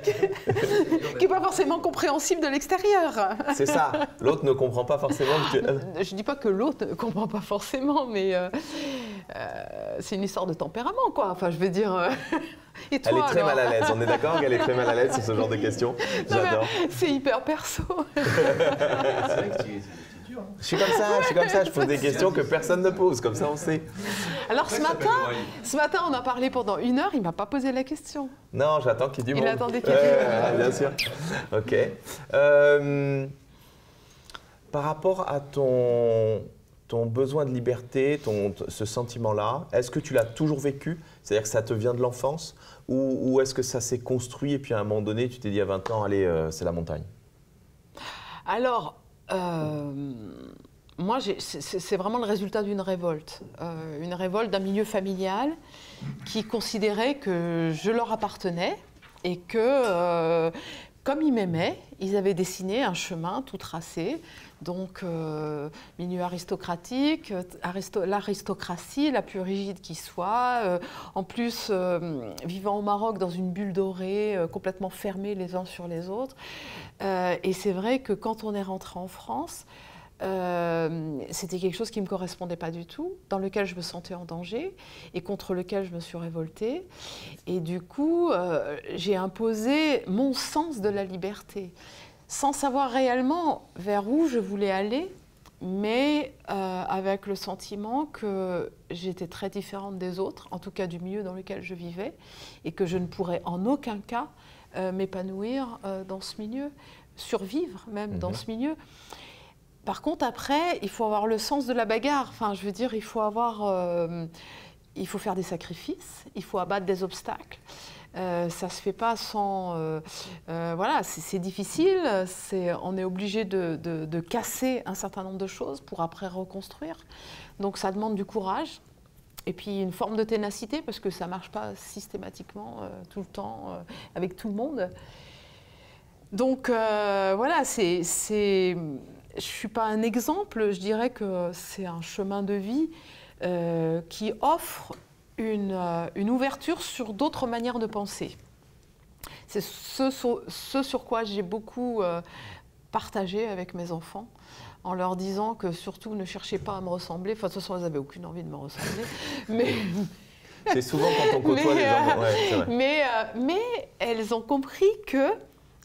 qui n'est pas forcément compréhensible de l'extérieur. C'est ça. L'autre ne comprend pas forcément que tu... Je ne dis pas que l'autre ne comprend pas forcément, mais c'est une histoire de tempérament, quoi. Enfin, je veux dire... Et toi, Elle est très alors mal à l'aise. On est d'accord qu'elle est très mal à l'aise sur ce genre de questions? Non, mais J'adore. c'est hyper perso. C'est vrai que c'est dur. Hein. Je suis comme ça, je pose des questions que personne ne pose, comme ça on sait. Alors C'est vrai que ça s'appelle Wally. ce matin, on a parlé pendant 1 heure, il ne m'a pas posé la question. Non, j'attends qu'il y ait du Il monde. attendait qu'il y ait du monde. Bien sûr. Ok. Par rapport à ton besoin de liberté, ce sentiment-là, est-ce que tu l'as toujours vécu? C'est-à-dire que ça te vient de l'enfance? Ou est-ce que ça s'est construit et puis à un moment donné, tu t'es dit à 20 ans, allez, c'est la montagne? Alors, moi, c'est vraiment le résultat d'une révolte. Une révolte d'un milieu familial qui considérait que je leur appartenais et que, comme ils m'aimaient, ils avaient dessiné un chemin tout tracé. Donc, milieu aristocratique, l'aristocratie la plus rigide qui soit. En plus, vivant au Maroc dans une bulle dorée, complètement fermée les uns sur les autres. Et c'est vrai que quand on est rentré en France, c'était quelque chose qui ne me correspondait pas du tout, dans lequel je me sentais en danger et contre lequel je me suis révoltée. Et du coup, j'ai imposé mon sens de la liberté, sans savoir réellement vers où je voulais aller, mais avec le sentiment que j'étais très différente des autres, en tout cas du milieu dans lequel je vivais, et que je ne pourrais en aucun cas m'épanouir dans ce milieu, survivre même dans ce milieu. Par contre, après, il faut avoir le sens de la bagarre. Enfin, je veux dire, il faut faire des sacrifices, il faut abattre des obstacles. Ça ne se fait pas sans... voilà, c'est difficile, on est obligé de casser un certain nombre de choses pour après reconstruire. Donc ça demande du courage et puis une forme de ténacité parce que ça ne marche pas systématiquement tout le temps avec tout le monde. Donc voilà, je ne suis pas un exemple, je dirais que c'est un chemin de vie qui offre une ouverture sur d'autres manières de penser. C'est ce sur quoi j'ai beaucoup partagé avec mes enfants, en leur disant que surtout ne cherchez pas à me ressembler. Enfin, de toute façon, elles n'avaient aucune envie de me ressembler. Mais, C'est souvent quand on côtoie les gens. Ouais, c'est vrai. mais elles ont compris que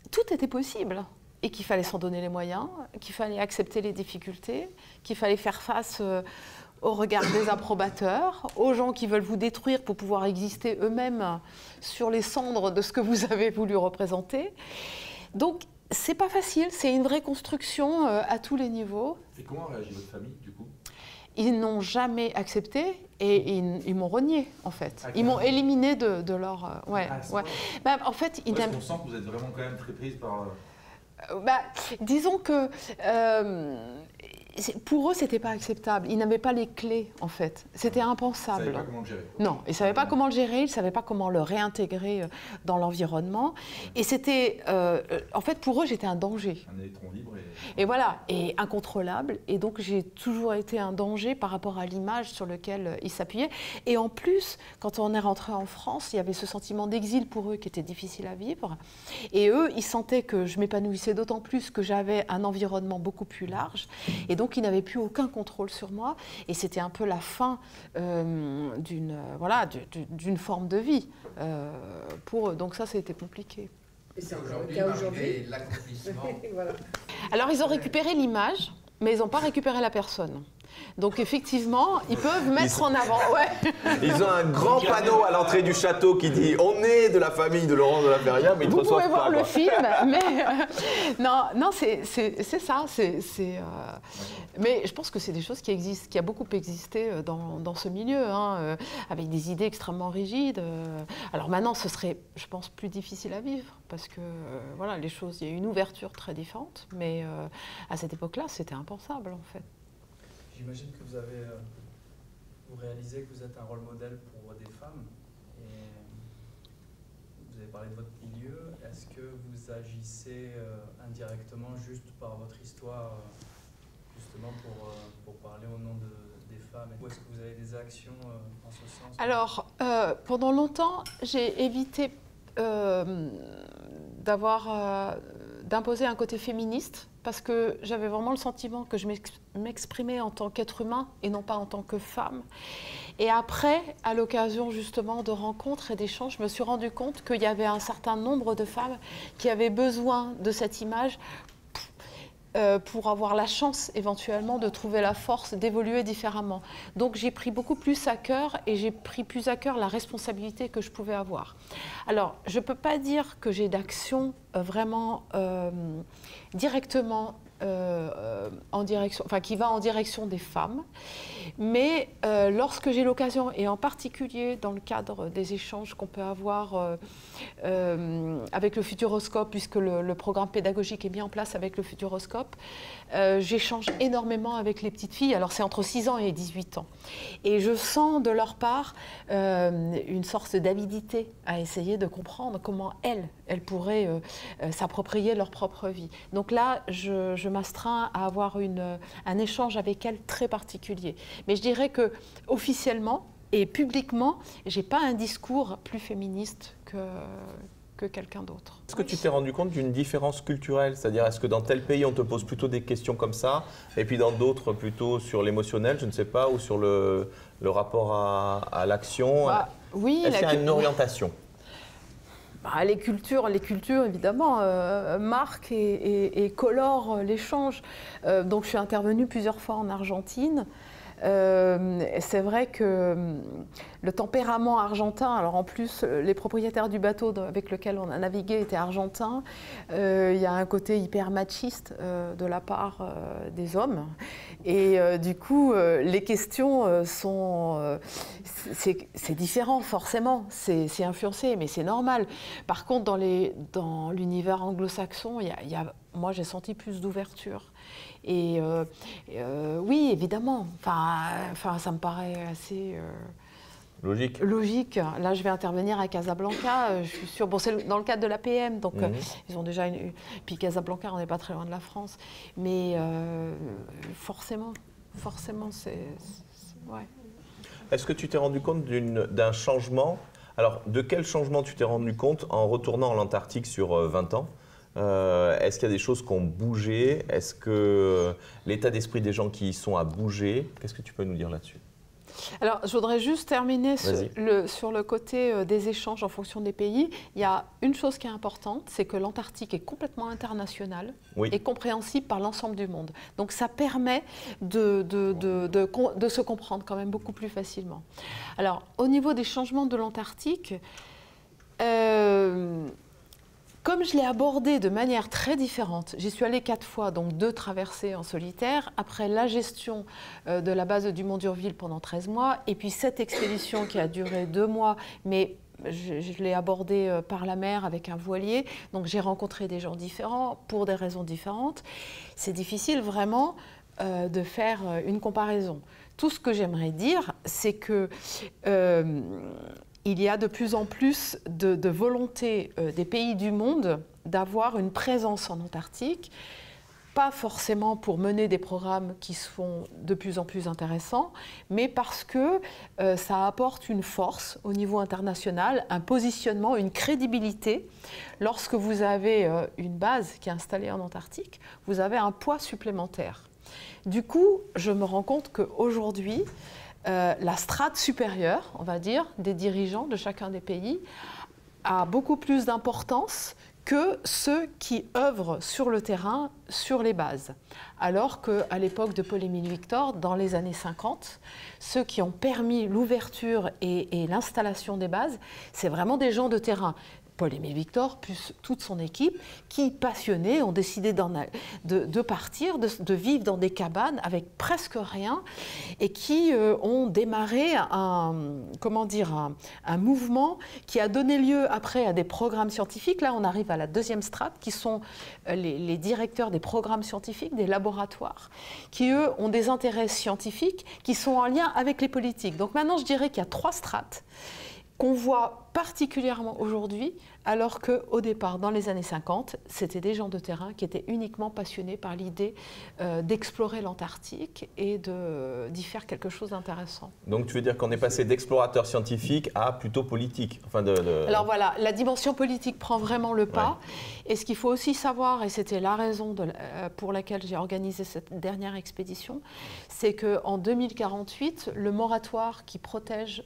tout était possible et qu'il fallait s'en donner les moyens, qu'il fallait accepter les difficultés, qu'il fallait faire face au regard des approbateurs, aux gens qui veulent vous détruire pour pouvoir exister eux-mêmes sur les cendres de ce que vous avez voulu représenter. Donc, c'est pas facile, c'est une vraie construction à tous les niveaux. Et comment réagit votre famille, du coup? Ils n'ont jamais accepté et ils m'ont renié, en fait. Ah, Ils m'ont éliminé de leur... ouais, Ah, c'est ouais. vrai. Bah, en fait, ils Parce n'aiment... qu'on sent que vous êtes vraiment quand même très prise par... Bah, disons que pour eux, c'était pas acceptable. Ils n'avaient pas les clés, en fait. C'était Vous ne impensable. savez pas comment le gérer. Non, ils ne savaient pas comment le gérer, ils ne savaient pas comment le réintégrer dans l'environnement. Et c'était, en fait, pour eux, j'étais un danger. Un électron libre Et voilà, et incontrôlable. Et donc, j'ai toujours été un danger par rapport à l'image sur laquelle ils s'appuyaient. Et en plus, quand on est rentré en France, il y avait ce sentiment d'exil pour eux qui était difficile à vivre. Et eux, ils sentaient que je m'épanouissais d'autant plus que j'avais un environnement beaucoup plus large. Et donc, ils n'avaient plus aucun contrôle sur moi. Et c'était un peu la fin d'une forme de vie pour eux. Donc ça, c'était compliqué. Et c'est encore le Aujourd'hui, cas malgré aujourd'hui. l'accomplissement. Voilà. Alors, ils ont récupéré l'image, mais ils n'ont pas récupéré la personne. Donc effectivement, ils peuvent mettre en avant. Ouais. Ils ont un grand panneau à l'entrée du château qui dit « On est de la famille de Laurence de la Ferrière », mais ils ne Vous reçoivent pouvez pas. voir le quoi. film, mais non, c'est ça. Mais je pense que c'est des choses qui existent, qui a beaucoup existé dans ce milieu, hein, avec des idées extrêmement rigides. Alors maintenant, ce serait, je pense, plus difficile à vivre parce que voilà, les choses, il y a une ouverture très différente, mais à cette époque-là, c'était impensable en fait. J'imagine que vous réalisez que vous êtes un rôle modèle pour des femmes. Et vous avez parlé de votre milieu. Est-ce que vous agissez indirectement juste par votre histoire, justement pour parler au nom des femmes? Ou est-ce que vous avez des actions en ce sens? Alors, pendant longtemps, j'ai évité d'imposer un côté féministe parce que j'avais vraiment le sentiment que je m'exprimais en tant qu'être humain et non pas en tant que femme. Et après, à l'occasion justement de rencontres et d'échanges, je me suis rendu compte qu'il y avait un certain nombre de femmes qui avaient besoin de cette image pour avoir la chance éventuellement de trouver la force d'évoluer différemment. Donc j'ai pris beaucoup plus à cœur et j'ai pris plus à cœur la responsabilité que je pouvais avoir. Alors je ne peux pas dire que j'ai d'action vraiment directement en direction, enfin qui va en direction des femmes, mais lorsque j'ai l'occasion, et en particulier dans le cadre des échanges qu'on peut avoir avec le Futuroscope, puisque le programme pédagogique est mis en place avec le Futuroscope, j'échange énormément avec les petites filles, alors c'est entre 6 ans et 18 ans. Et je sens de leur part une sorte d'avidité à essayer de comprendre comment elles pourraient s'approprier leur propre vie. Donc là, je m'astreins à avoir un échange avec elles très particulier. Mais je dirais que officiellement et publiquement, j'ai pas un discours plus féministe que quelqu'un d'autre. Est-ce que tu t'es rendu compte d'une différence culturelle? C'est-à-dire, est-ce que dans tel pays, on te pose plutôt des questions comme ça, et puis dans d'autres, plutôt sur l'émotionnel, je ne sais pas, ou sur le rapport à l'action? Oui, est-ce qu'il y a une orientation? Les cultures évidemment, marquent et colorent l'échange. Donc, je suis intervenue plusieurs fois en Argentine. C'est vrai que le tempérament argentin, alors en plus les propriétaires du bateau avec lequel on a navigué étaient argentins, il y a un côté hyper machiste de la part des hommes et du coup les questions sont, c'est différent forcément, c'est influencé mais c'est normal. Par contre dans l'univers anglo-saxon, moi j'ai senti plus d'ouverture. Et oui, évidemment, enfin, ça me paraît assez logique. Là, je vais intervenir à Casablanca, je suis sûre. Bon, c'est dans le cadre de l'APM, donc ils ont déjà Puis Casablanca, on n'est pas très loin de la France. Mais forcément, c'est... Ouais. Est-ce que tu t'es rendu compte d'un changement? Alors, de quel changement tu t'es rendu compte en retournant en Antarctique sur 20 ans? Est-ce qu'il y a des choses qui ont bougé? Est-ce que l'état d'esprit des gens qui y sont a bougé? Qu'est-ce que tu peux nous dire là-dessus? Alors, je voudrais juste terminer sur le côté des échanges en fonction des pays. Il y a une chose qui est importante, c'est que l'Antarctique est complètement internationale et compréhensible par l'ensemble du monde. Donc, ça permet de se comprendre quand même beaucoup plus facilement. Alors, au niveau des changements de l'Antarctique, comme je l'ai abordé de manière très différente, j'y suis allée 4 fois, donc 2 traversées en solitaire, après la gestion de la base du Mont d'Urville pendant 13 mois, et puis cette expédition qui a duré 2 mois, mais je l'ai abordée par la mer avec un voilier, donc j'ai rencontré des gens différents pour des raisons différentes. C'est difficile vraiment de faire une comparaison. Tout ce que j'aimerais dire, c'est que il y a de plus en plus de volonté des pays du monde d'avoir une présence en Antarctique, pas forcément pour mener des programmes qui sont de plus en plus intéressants, mais parce que ça apporte une force au niveau international, un positionnement, une crédibilité. Lorsque vous avez une base qui est installée en Antarctique, vous avez un poids supplémentaire. Du coup, je me rends compte qu'aujourd'hui, la strate supérieure, on va dire, des dirigeants de chacun des pays a beaucoup plus d'importance que ceux qui œuvrent sur le terrain, sur les bases. Alors qu'à l'époque de Paul-Émile Victor, dans les années 50, ceux qui ont permis l'ouverture et l'installation des bases, c'est vraiment des gens de terrain. Paul-Émile Victor, plus toute son équipe, qui, passionnés, ont décidé de partir, de vivre dans des cabanes avec presque rien, et qui ont démarré un mouvement qui a donné lieu après à des programmes scientifiques. Là, on arrive à la deuxième strate, qui sont les directeurs des programmes scientifiques, des laboratoires, qui, eux, ont des intérêts scientifiques qui sont en lien avec les politiques. Donc maintenant, je dirais qu'il y a 3 strates qu'on voit particulièrement aujourd'hui, alors qu'au départ, dans les années 50, c'était des gens de terrain qui étaient uniquement passionnés par l'idée d'explorer l'Antarctique et d'y faire quelque chose d'intéressant. Donc tu veux dire qu'on est passé d'explorateur scientifique à plutôt politique, enfin Alors voilà, la dimension politique prend vraiment le pas. Ouais. Et ce qu'il faut aussi savoir, et c'était la raison pour laquelle j'ai organisé cette dernière expédition, c'est qu'en 2048, le moratoire qui protège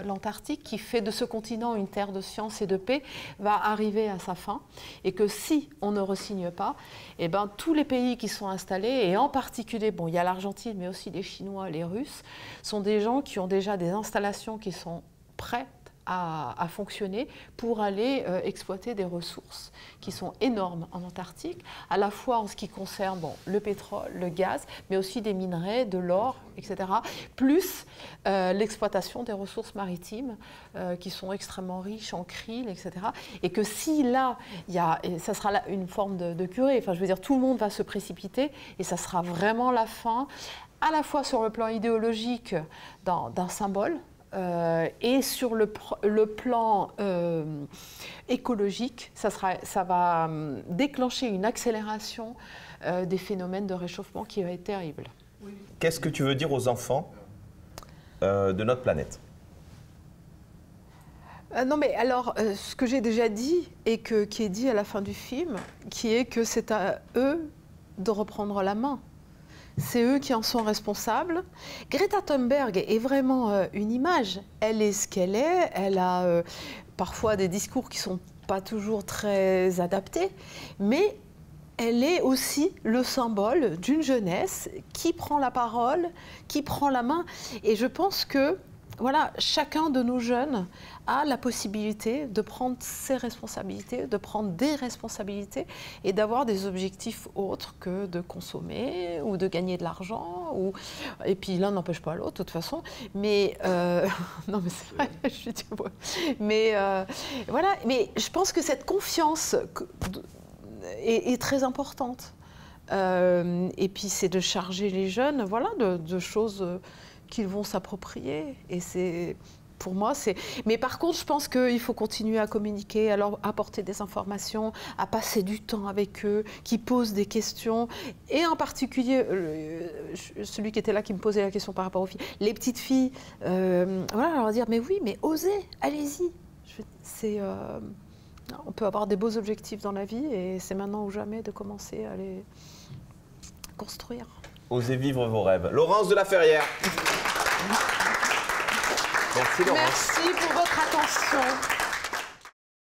l'Antarctique, qui fait de ce continent une terre de science et de paix, va arriver à sa fin, et que si on ne re-signe pas, eh ben, tous les pays qui sont installés, et en particulier, bon, il y a l'Argentine, mais aussi les Chinois, les Russes, sont des gens qui ont déjà des installations qui sont prêtes à fonctionner pour aller exploiter des ressources qui sont énormes en Antarctique, à la fois en ce qui concerne le pétrole, le gaz, mais aussi des minerais, de l'or, etc., plus l'exploitation des ressources maritimes qui sont extrêmement riches en krill, etc. Et que si là, ça sera là une forme de curée, enfin je veux dire, tout le monde va se précipiter et ça sera vraiment la fin, à la fois sur le plan idéologique d'un symbole, et sur le plan écologique, ça va déclencher une accélération des phénomènes de réchauffement qui va être terrible. Qu'est-ce que tu veux dire aux enfants de notre planète ? Non mais alors, ce que j'ai déjà dit et qui est dit à la fin du film, qui est que c'est à eux de reprendre la main. C'est eux qui en sont responsables. Greta Thunberg est vraiment une image. Elle est ce qu'elle est. Elle a parfois des discours qui ne sont pas toujours très adaptés, mais elle est aussi le symbole d'une jeunesse qui prend la parole, qui prend la main. Et je pense que voilà, chacun de nos jeunes a la possibilité de prendre ses responsabilités, de prendre des responsabilités et d'avoir des objectifs autres que de consommer ou de gagner de l'argent. Et puis l'un n'empêche pas l'autre, de toute façon. Mais non, mais c'est vrai, je suis du bois. Mais voilà, mais je pense que cette confiance est très importante. Et puis c'est de charger les jeunes, voilà, de choses qu'ils vont s'approprier. Et c'est, pour moi, c'est... Mais par contre, je pense qu'il faut continuer à communiquer, à leur apporter des informations, à passer du temps avec eux, qui posent des questions. Et en particulier, celui qui était là, qui me posait la question par rapport aux filles, les petites filles, voilà, leur dire, mais oui, mais osez, allez-y. On peut avoir des beaux objectifs dans la vie et c'est maintenant ou jamais de commencer à les construire. Osez vivre vos rêves. Laurence de la Ferrière. Merci Laurence. Merci pour votre attention.